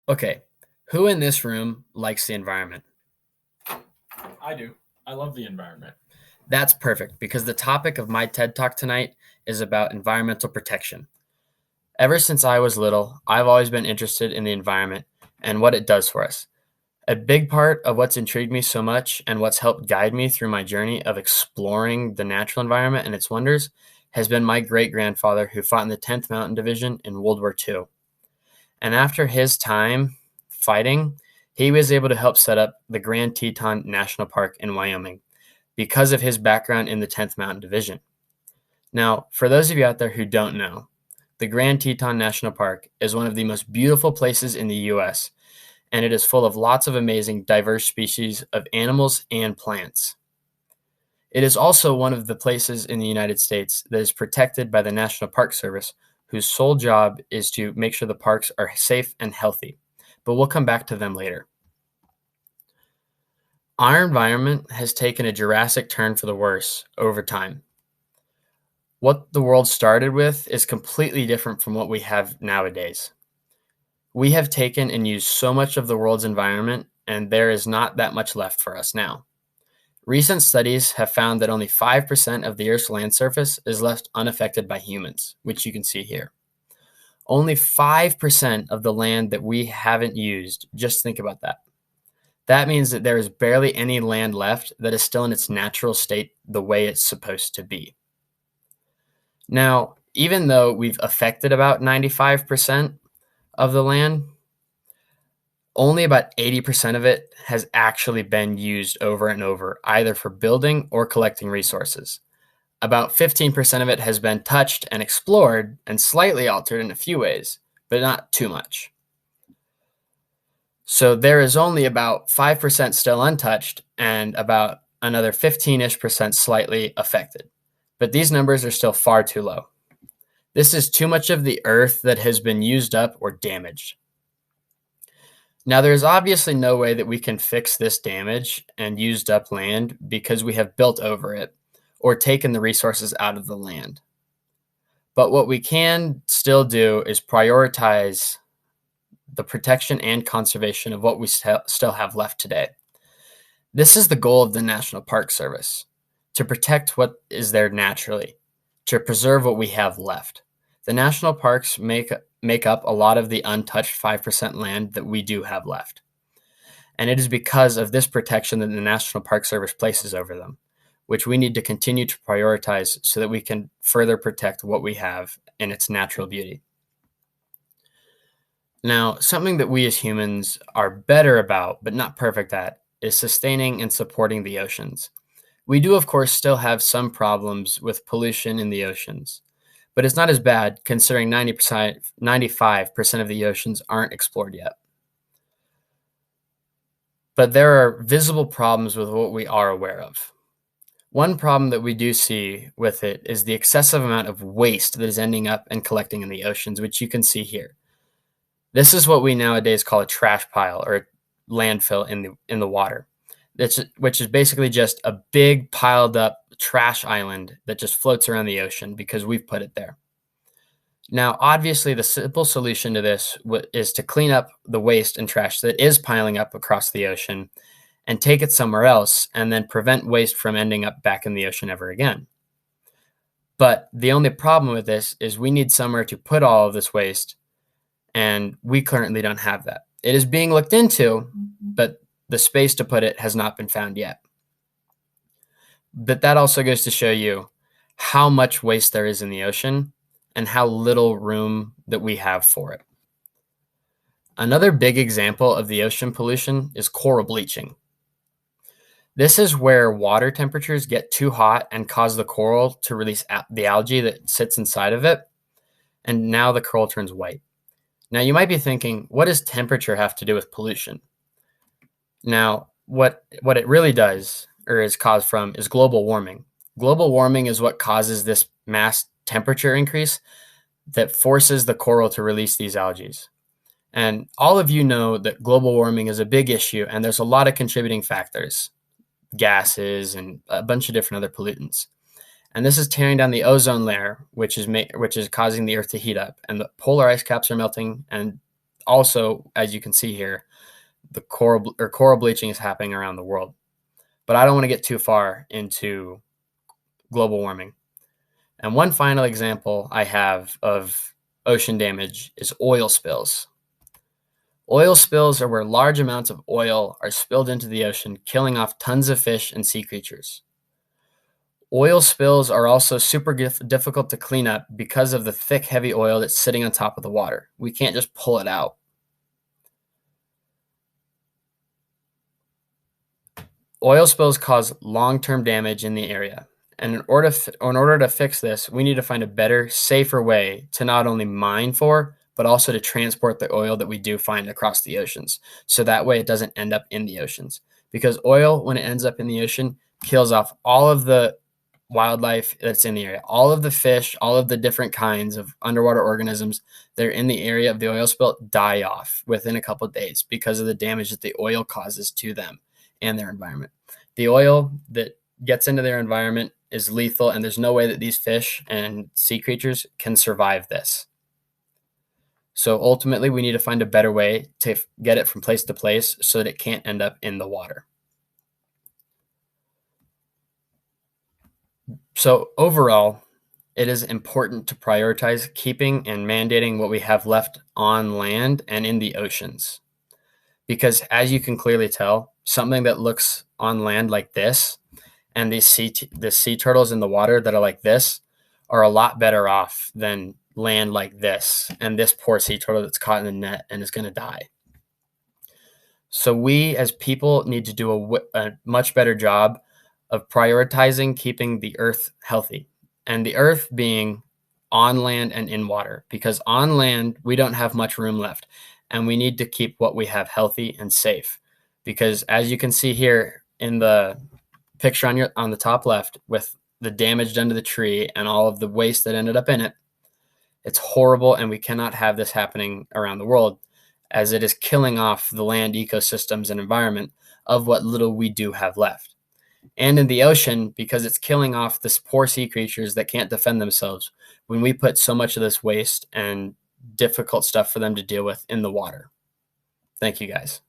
Okay, who in this room likes the environment? I do. I love the environment. That's perfect because the topic of my TED Talk tonight is about environmental protection. Ever since I was little, I've always been interested in the environment and what it does for us. A big part of what's intrigued me so much and what's helped guide me through my journey of exploring the natural environment and its wonders has been my great grandfather who fought in the 10th Mountain Division in World War II. And after his time fighting, he was able to help set up the Grand Teton National Park in Wyoming because of his background in the 10th Mountain Division. Now, for those of you out there who don't know, the Grand Teton National Park is one of the most beautiful places in the US, and it is full of lots of amazing diverse species of animals and plants. It is also one of the places in the United States that is protected by the National Park Service, whose sole job is to make sure the parks are safe and healthy. But we'll come back to them later. Our environment has taken a drastic turn for the worse over time. What the world started with is completely different from what we have nowadays. We have taken and used so much of the world's environment, and there is not that much left for us now. Recent studies have found that only 5% of the Earth's land surface is left unaffected by humans, which you can see here. Only 5% of the land that we haven't used, just think about that. That means that there is barely any land left that is still in its natural state the way it's supposed to be. Now, even though we've affected about 95% of the land, only about 80% of it has actually been used over and over, either for building or collecting resources. About 15% of it has been touched and explored and slightly altered in a few ways, but not too much. So there is only about 5% still untouched and about another 15-ish percent slightly affected. But these numbers are still far too low. This is too much of the earth that has been used up or damaged. Now, there's obviously no way that we can fix this damage and used up land because we have built over it or taken the resources out of the land. But what we can still do is prioritize the protection and conservation of what we still have left today. This is the goal of the National Park Service, to protect what is there naturally, to preserve what we have left. The national parks make up a lot of the untouched 5% land that we do have left. And it is because of this protection that the National Park Service places over them, which we need to continue to prioritize so that we can further protect what we have in its natural beauty. Now, something that we as humans are better about, but not perfect at, is sustaining and supporting the oceans. We do, of course, still have some problems with pollution in the oceans, but it's not as bad considering 95% of the oceans aren't explored yet. But there are visible problems with what we are aware of. One problem that we do see with it is the excessive amount of waste that is ending up and collecting in the oceans, which you can see here. This is what we nowadays call a trash pile or a landfill in the water, which is basically just a big piled up trash island that just floats around the ocean because we've put it there. Now, obviously, the simple solution to this is to clean up the waste and trash that is piling up across the ocean and take it somewhere else and then prevent waste from ending up back in the ocean ever again. But the only problem with this is we need somewhere to put all of this waste, and we currently don't have that. It is being looked into, but the space to put it has not been found yet. But that also goes to show you how much waste there is in the ocean and how little room that we have for it. Another big example of the ocean pollution is coral bleaching. This is where water temperatures get too hot and cause the coral to release the algae that sits inside of it, and now the coral turns white. Now, you might be thinking, what does temperature have to do with pollution? Now, what it really does, or is caused from, is global warming. Global warming is what causes this mass temperature increase that forces the coral to release these algae. And all of you know that global warming is a big issue, and there's a lot of contributing factors, gases, and a bunch of different other pollutants. And this is tearing down the ozone layer, which is causing the Earth to heat up, and the polar ice caps are melting, and also, as you can see here, the coral bleaching is happening around the world. But I don't want to get too far into global warming. And one final example I have of ocean damage is oil spills. Oil spills are where large amounts of oil are spilled into the ocean, killing off tons of fish and sea creatures. Oil spills are also super difficult to clean up because of the thick, heavy oil that's sitting on top of the water. We can't just pull it out. Oil spills cause long-term damage in the area. And in order to fix this, we need to find a better, safer way to not only mine for, but also to transport the oil that we do find across the oceans. So that way it doesn't end up in the oceans. Because oil, when it ends up in the ocean, kills off all of the wildlife that's in the area. All of the fish, all of the different kinds of underwater organisms that are in the area of the oil spill die off within a couple of days because of the damage that the oil causes to them and their environment. The oil that gets into their environment is lethal, and there's no way that these fish and sea creatures can survive this. So ultimately, we need to find a better way to get it from place to place so that it can't end up in the water. So overall, it is important to prioritize keeping and mandating what we have left on land and in the oceans. Because as you can clearly tell, something that looks on land like this and the sea turtles in the water that are like this are a lot better off than land like this and this poor sea turtle that's caught in the net and is going to die. So we as people need to do a much better job of prioritizing keeping the earth healthy, and the earth being on land and in water, because on land we don't have much room left, and we need to keep what we have healthy and safe. Because as you can see here in the picture on the top left with the damage done to the tree and all of the waste that ended up in it, it's horrible, and we cannot have this happening around the world, as it is killing off the land ecosystems and environment of what little we do have left. And in the ocean, because it's killing off this poor sea creatures that can't defend themselves when we put so much of this waste and difficult stuff for them to deal with in the water. Thank you, guys.